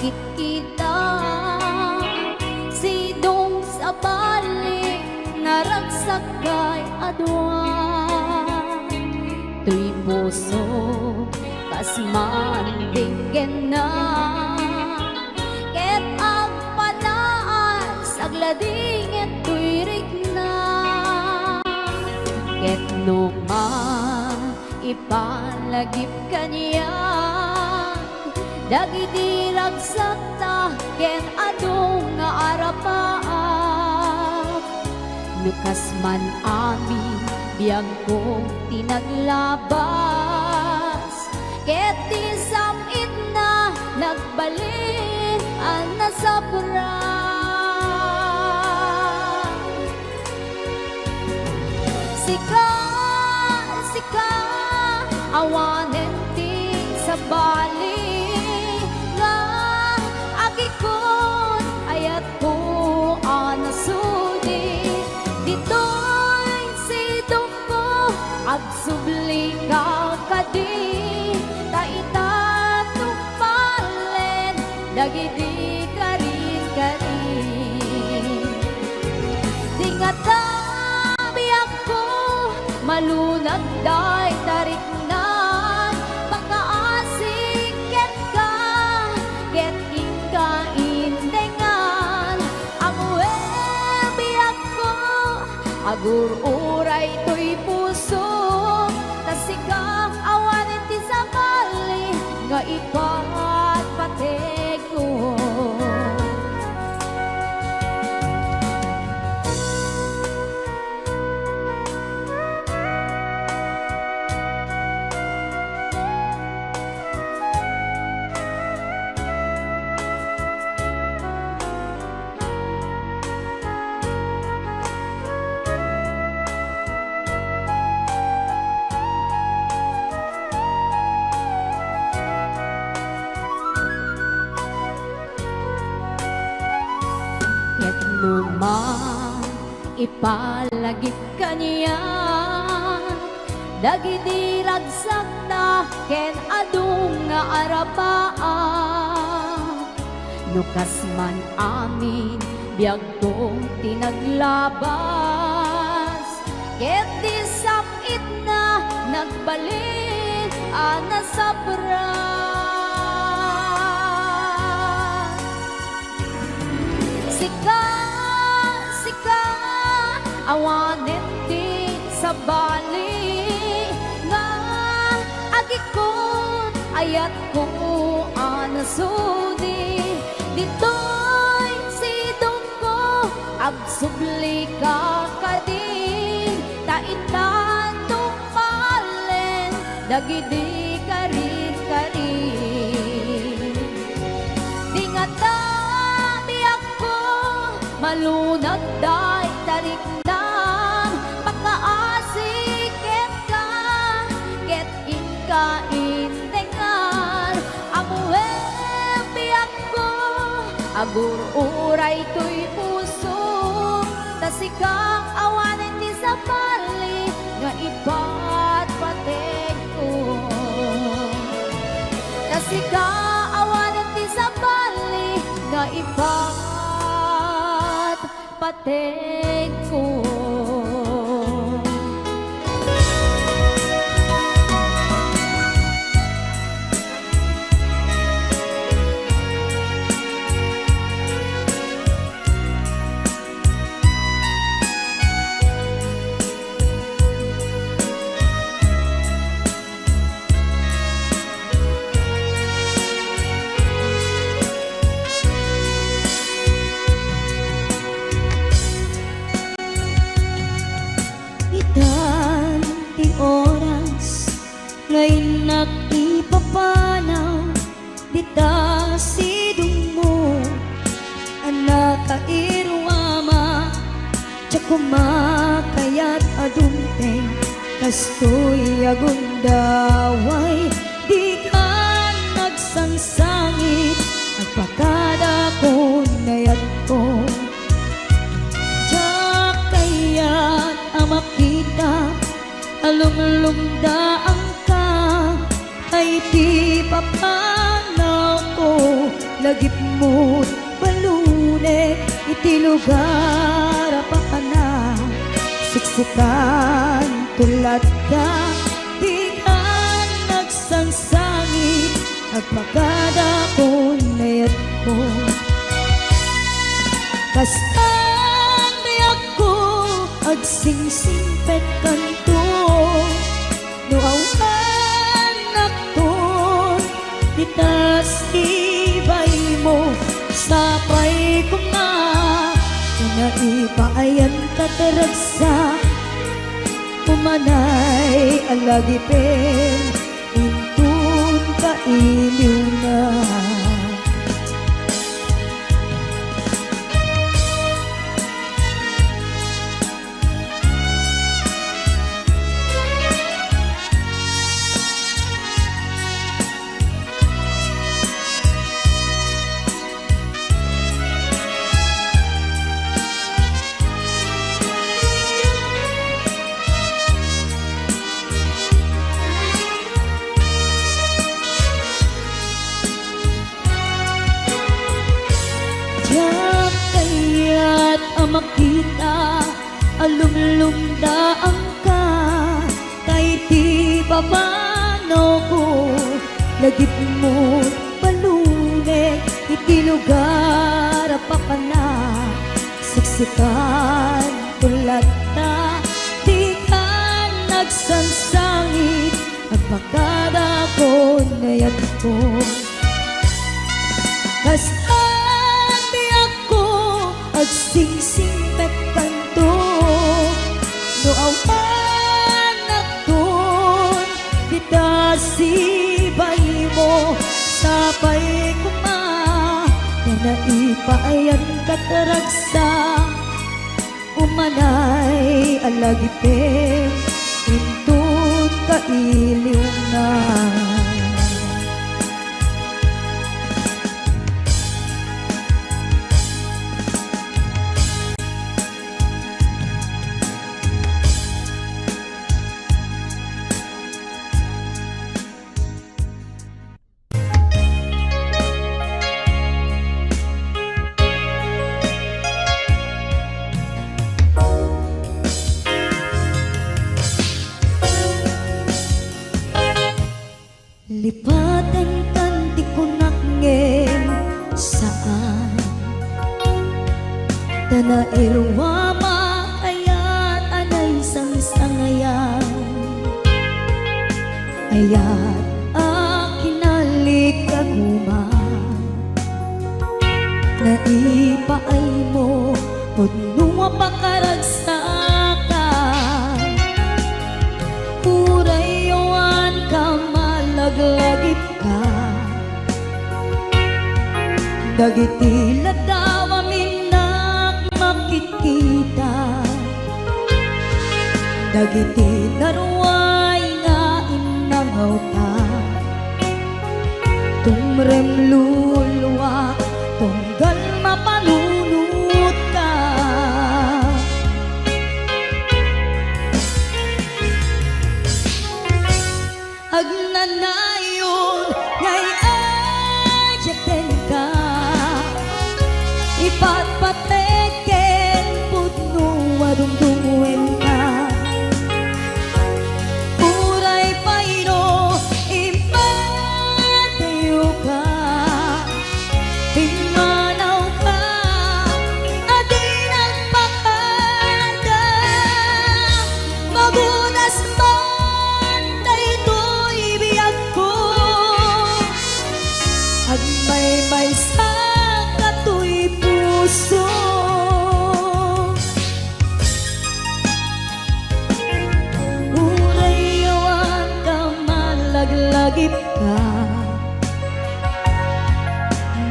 sakit kita. Sidong sa balik naragsak kay adwa. Tuy puso kasman tinggen na, ket ang panaan saglading tuy rigna. Ket numa ipalagip kaniya, dagiti ragsak ta ken adung nga arapaak. Nukas man amin biyag kong tinaglabas, ket di samit na nagbalik ang nasapra. Sika awanen ti sa bali nga agikon ayat ko anasudi. Dito'y sidong ko agsubli ka kadi, taitatong palen dagidi karin. Di nga tabi ako malunag day tariknan, pagkaasik ket ka ket ika intengan. Ang webi ako agur uray to'y puso, tasikang awanin ti sakali nga ikat pateg ko. Numa ipalagip kaniya, dagiti ragsak na ken adung nga arapaan. Nukas man amin biyag kong tinaglabas, ket di samit na nagbalik ang nasapra. Sika awanen ti sa bali nga agikon ayat ko anasudi. Dito'y sidong ko agsubli ka kadin, taitatong palen dagidi karin. Di nga tabi ako malunag day tariknan, pagkaasik ket ka ket ika intengan. Ang webi ako agur uray to'y puso, tasikang awanen ti sa bali nga ipat pateg ko. Tasikang awanen ti sa bali nga ipat pateg ko. Nga'y nakipapanaw, dita sidong mo, anak kairwama, tsak kumakayat adumpeng, kastoy agundaway, di ka nagsangsangit, agpakada ko nayat ko. Tsak kaya't amakita, alumlumdaang ka, ay di papanaw ko lagip mo't balunek, iti lugar pa ka na. Siksikan tulad ka, di ka nagsangsangit, agpagada ko nayat ko. Kastan di ako, agsingsingpet kanto, no awan nakton, itas ibay mo, sapay ko nga, naipayan kataragsa, umanay alagipin, intun kailiw na. Diyak kaya't makita, alumlumdaan ka, kay di papano ko, lagip mo't balunek, iti lugar pa ka na. Siksikan tulad na, di ka nagsangsangit, agpakada ko nayat ko. Kastan di ako, agsingsingpet kanto, no awan nakton, kita sibay mo, sapay ko ma, na naipayan kataragsa, umanay alagipin, intun kailiw na. Lipatan kanti ko nakngem saan, tana irwa makayat anay sang-sangayan, ayat akinalik kaguma, naipaay mo hudnuma pakaragsakan, urayawan ka laglagip ka, dagiti ladawa minak makikita, dagiti naruay nga inangaw ta, tumrem lulwa, tunggal mapanunot ka. Agnanayon ngay ayaten ka, ipatpateken pudno adungdungwen ka, uray payno impatayo ka, pimanaw ka, adi nagpakada, magunas man daytoy biyag ko, agmay-may sa katoy puso. Urayawan ka, malaglagip ka,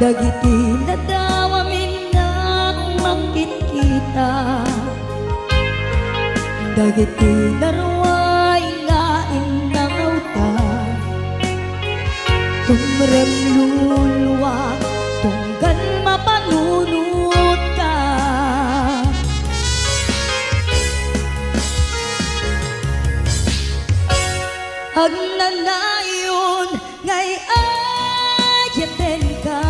dagiti ladawa minak makikita, dagiti naruay nga inangaw ta, tumrem lulwa, tunggal mapanunot ka. Agnanayon ngay ayaten ka,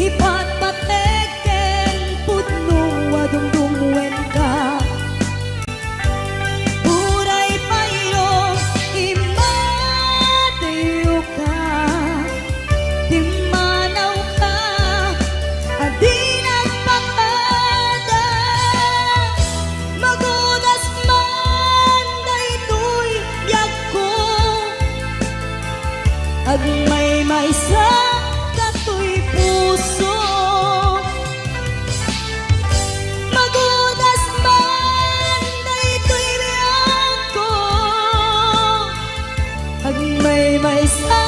Sipat pateken putno wadumdumwen ka Buray payo imatayo ka Timanaw ka adi nagpakada Magudas man daytoy biag ko Agmay maysa katoy puso Magudas man daytoy biag ko Agmay maysa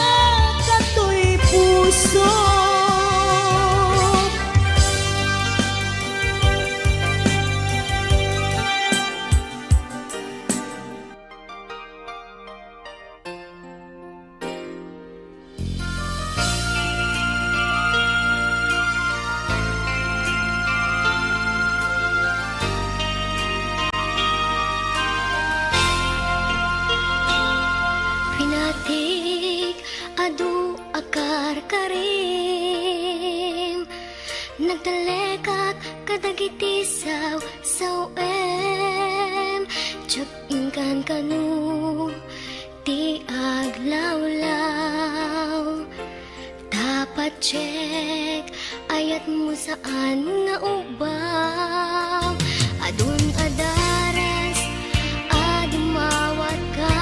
katoy puso Pinatik adu akar karim Nagdalekat kadagiti saw Tiyapingkan kanu ti aglawlaw Dapat check ayat mo saan nga ubaw Adun adaras adumawat ka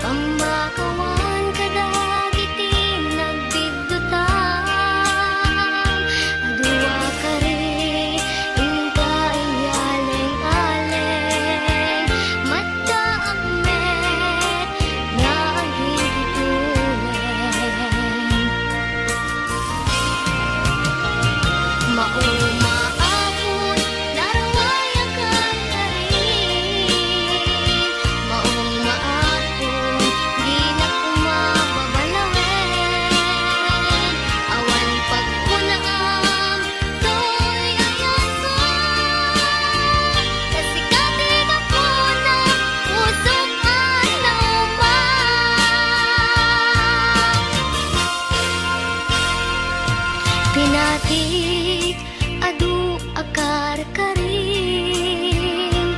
Pamakawan kadagiti nagbigdutam Dua kare inka inyaleng-aleng Mata amet nga agigitulen Maumaapon narawayan ka na rin Maumaapon di na kumababalawin Awan pagpunaam to'y ayan ko Kasi katig ako na pusok at naumaw Pinatik adu akar karim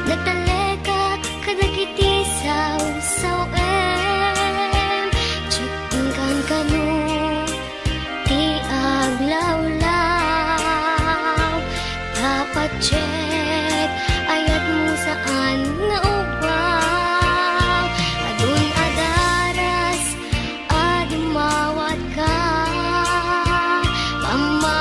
Nagdalekat kadagiti saw-sawem Tiyapingkan kanu ti aglawlaw Dapat check ayat mo saan nga ubaw Adun adaras adumawat ka Pama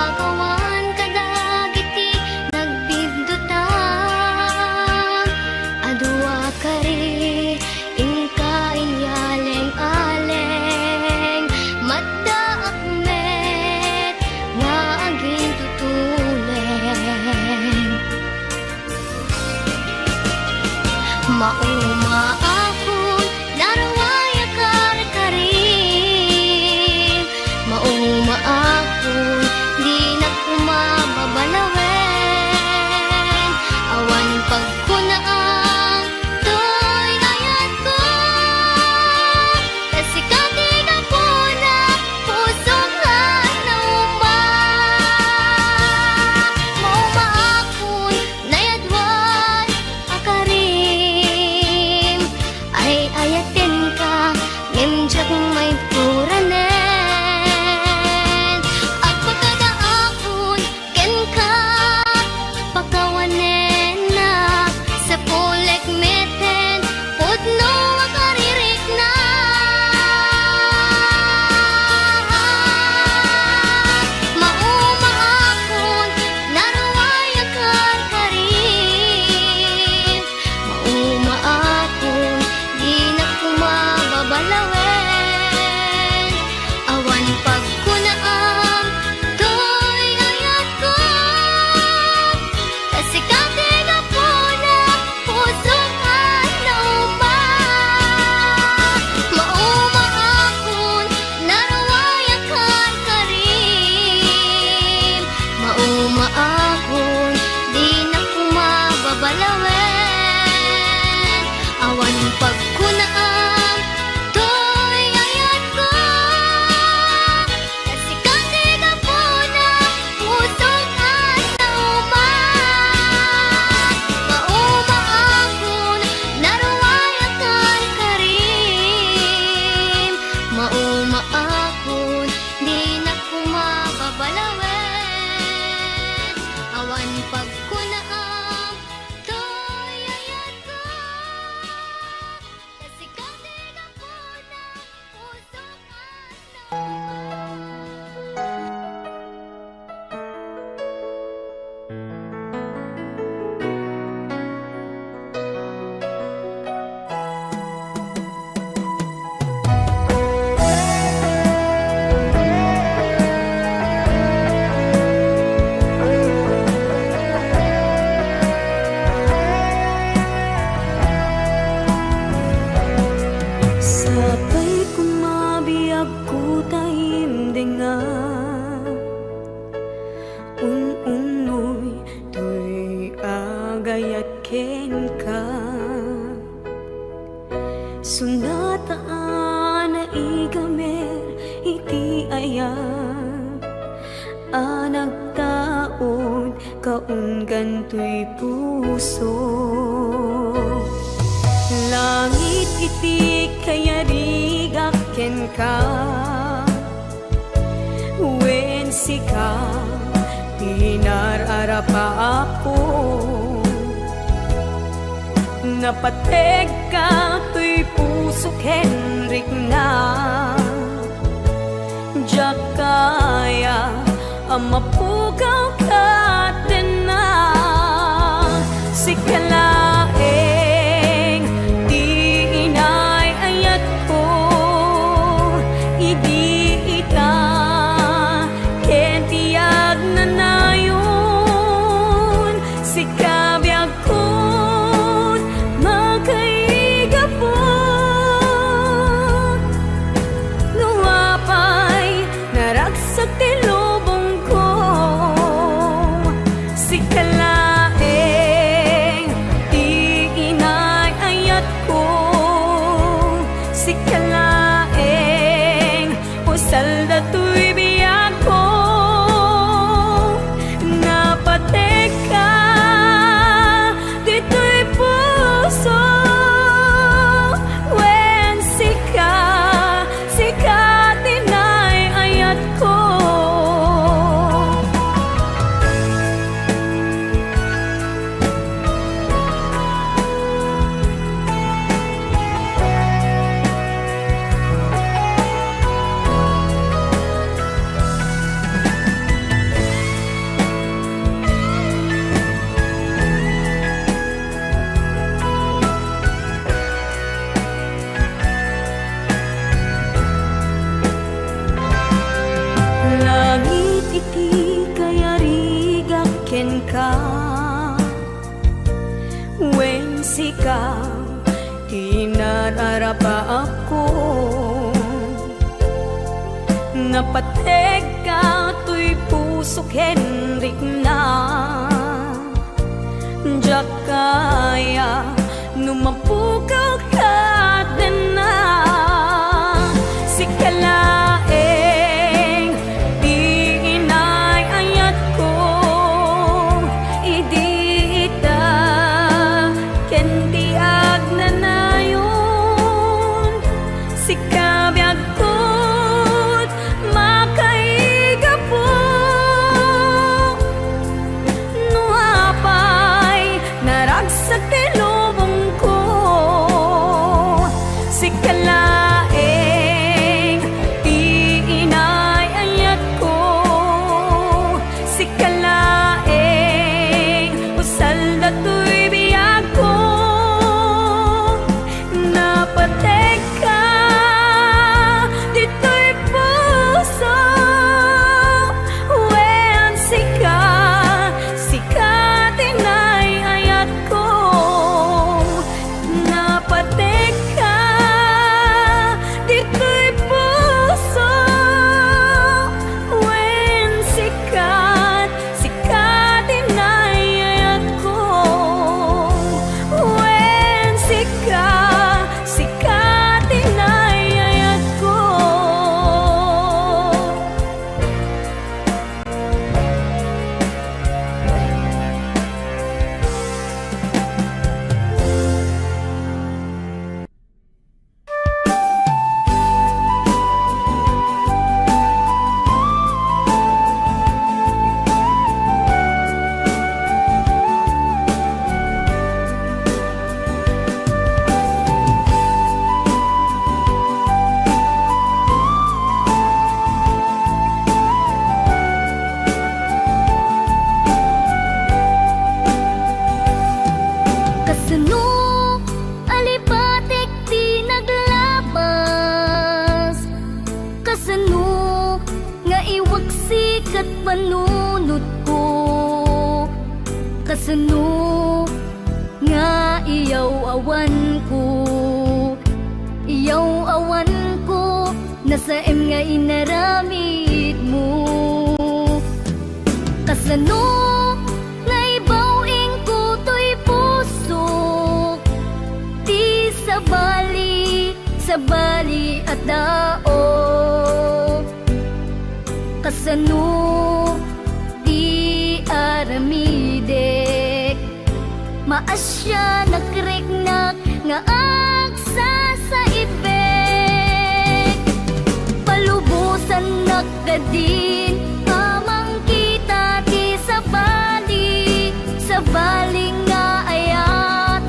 pagkutaim denga unoy tuy agayat ken ka sunataan na igamer iti ayat anak taon kaun gantoy puso langit iti kayarigak ken ka wen sika pinararapa ako napateg ka tuy puso Henrik na diyak kaya amapugaw ka din na sikalaeng di inay ayat ko idi ita ken tiyag na nayon sikabiyag ko magkaiga po nuwapay naragsak ti lubong ko sikalaeng di inay ayat ko sikalaeng usal datoy biyag ko napatek ka dito'y puso wen sika tinay ayat ko langit iti kayarigak ken ka wen sika tinararapa ako napateg ka tuy puso Henrik na diyak kaya numapugaw ka din na sikalaeng di inay ayat ko idi ita ken tiyag na nayon sikabiyag ko't makaiga po nuapay naragsak ti lubong ko sikalaeng di inay ayat ko sikalaeng usal datoy biyag ko napateg ka dito'y puso wen sika tinay ayat ko napateg ka dito'y puso wen sika tinay ayat ko wen sika tinay ayat ko kasano alipatik di naglabas kasano nga iwaksik at panunod ko kasano nga iyaw awan ko nasa nga inaramid mo. Kasano nga ibawing kuto'y puso, di sa bali at dao. Kasano di aramidek, maasya nakriknak nga agsa sa ibek. Palubusan nakadin amang kita ti sa bali nga ayat,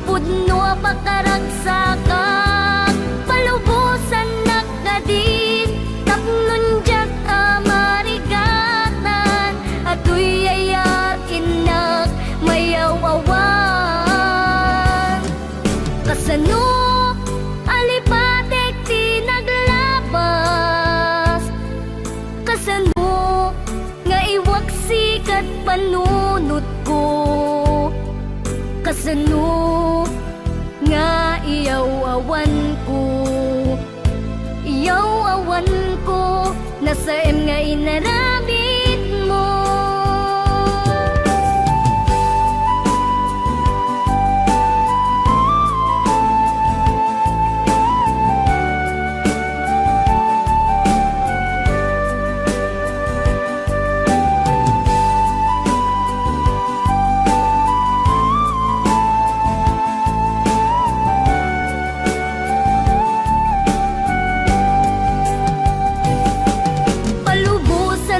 pudno pakaragsakan. Palubusan nakadin tapnon jak amarigatan, atoy ayat inak mayawawan. Kasano alipatek ti naglabas, kasano nga iwaksik at panunot ko, kasano nga iyaw-awan ko, nasa nga inaramid mo.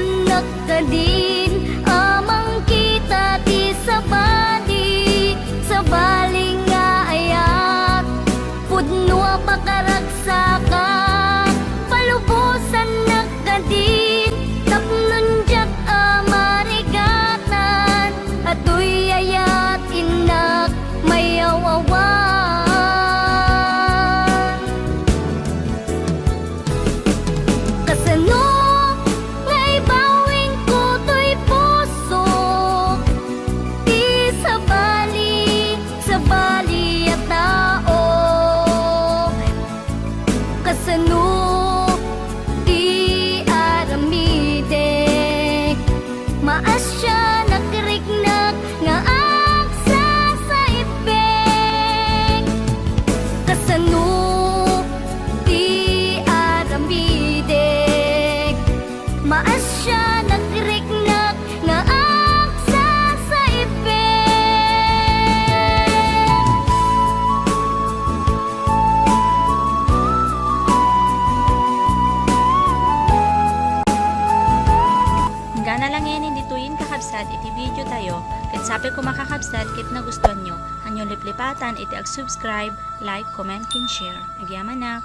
Nakadin amang kita ti sa bali nga ayat, pudno pakaragsakan. Palubusan nakadin tapnon jak amarigatan, atoy ayat inak mayawawan. Kasano kasano di aramidek, maasya nakriknak nga agsa sa ibek. Kasano di aramidek, maasya nakriknak nga agsa sa ibek. Gana lang yan dituin kakabsat iti video tayo, ket sabi ko makakabsat kit nagustuhan nyo, hanyo liplipatan iti ag-subscribe, like, comment, kin share. Agyaman na!